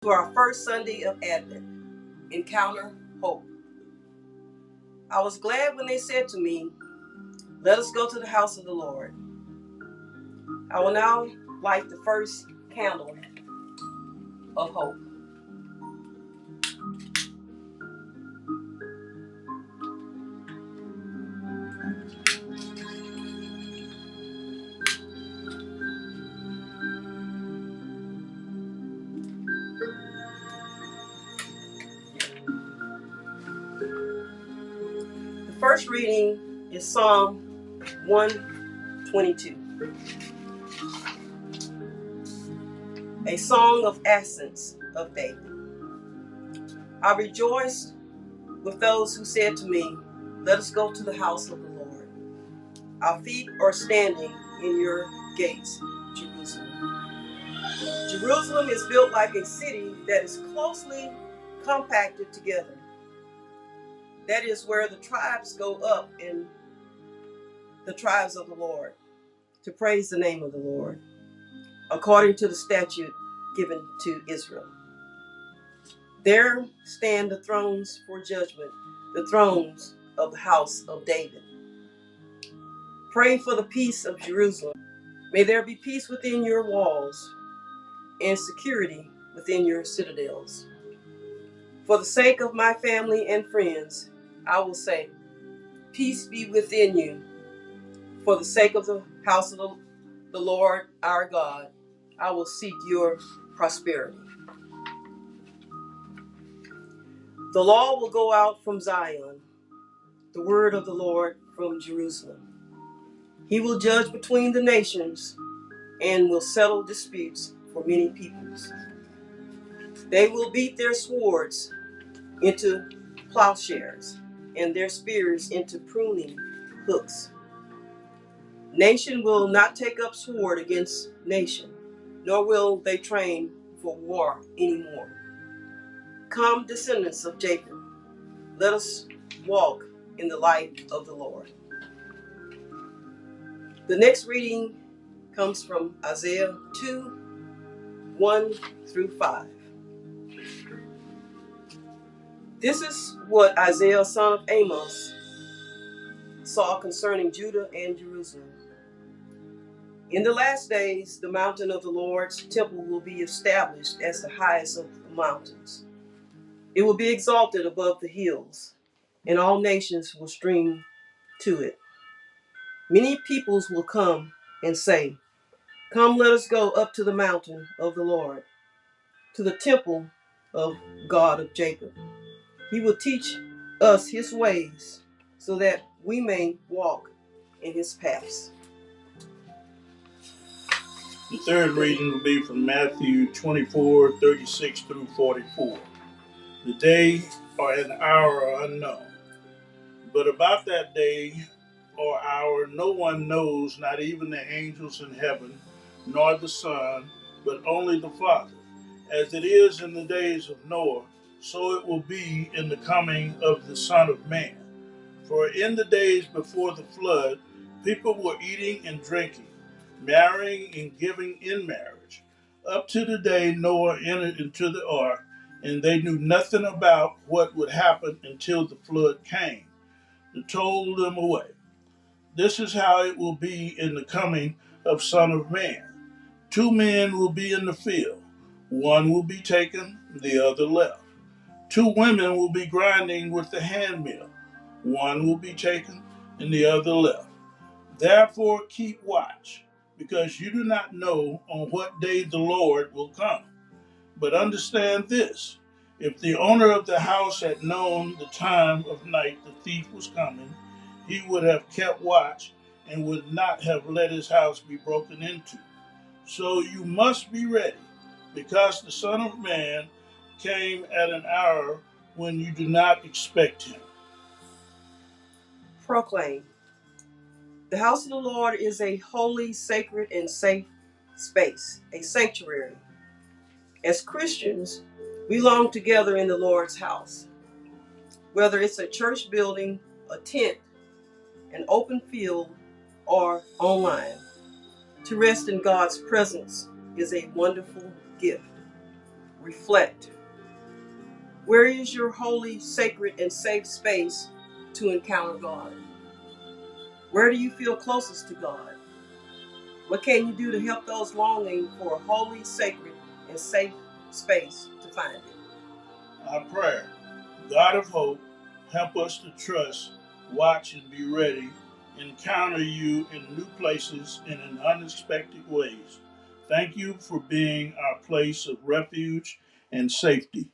To our first Sunday of Advent, Encounter Hope. I was glad when they said to me, "Let us go to the house of the Lord." I will now light the first candle of hope. The first reading is Psalm 122, a song of ascents of David. I rejoiced with those who said to me, "Let us go to the house of the Lord." Our feet are standing in your gates, Jerusalem. Jerusalem is built like a city that is closely compacted together. That is where the tribes go up in the tribes of the Lord to praise the name of the Lord, according to the statute given to Israel. There stand the thrones for judgment, the thrones of the house of David. Pray for the peace of Jerusalem. May there be peace within your walls and security within your citadels. For the sake of my family and friends, I will say, "Peace be within you." For the sake of the house of the Lord our God, I will seek your prosperity. The law will go out from Zion, the word of the Lord from Jerusalem. He will judge between the nations and will settle disputes for many peoples. They will beat their swords into plowshares and their spears into pruning hooks. Nation will not take up sword against nation, nor will they train for war anymore. Come, descendants of Jacob, let us walk in the light of the Lord. The next reading comes from Isaiah 2, 1 through 5. This is what Isaiah, son of Amos, saw concerning Judah and Jerusalem. In the last days, the mountain of the Lord's temple will be established as the highest of the mountains. It will be exalted above the hills, and all nations will stream to it. Many peoples will come and say, "Come, let us go up to the mountain of the Lord, to the temple of God of Jacob. He will teach us his ways, so that we may walk in his paths." The third reading will be from Matthew 24:36 through 44. The day or an hour are unknown, but about that day or hour no one knows, not even the angels in heaven, nor the Son, but only the Father. As it is in the days of Noah, so it will be in the coming of the Son of Man. For in the days before the flood, people were eating and drinking, marrying and giving in marriage, up to the day Noah entered into the ark, and they knew nothing about what would happen until the flood came to tow them away. This is how it will be in the coming of Son of Man. Two men will be in the field, one will be taken, the other left. Two women will be grinding with the handmill, one will be taken, and the other left. Therefore keep watch, because you do not know on what day the Lord will come. But understand this, if the owner of the house had known the time of night the thief was coming, he would have kept watch and would not have let his house be broken into. So you must be ready, because the Son of Man came at an hour when you do not expect him. Proclaim. The house of the Lord is a holy, sacred, and safe space, a sanctuary. As Christians, we belong together in the Lord's house. Whether it's a church building, a tent, an open field, or online, to rest in God's presence is a wonderful gift. reflect. Where is your holy, sacred, and safe space to encounter God? Where do you feel closest to God? What can you do to help those longing for a holy, sacred, and safe space to find it? Our prayer: God of hope, help us to trust, watch, and be ready, encounter you in new places and in unexpected ways. Thank you for being our place of refuge and safety.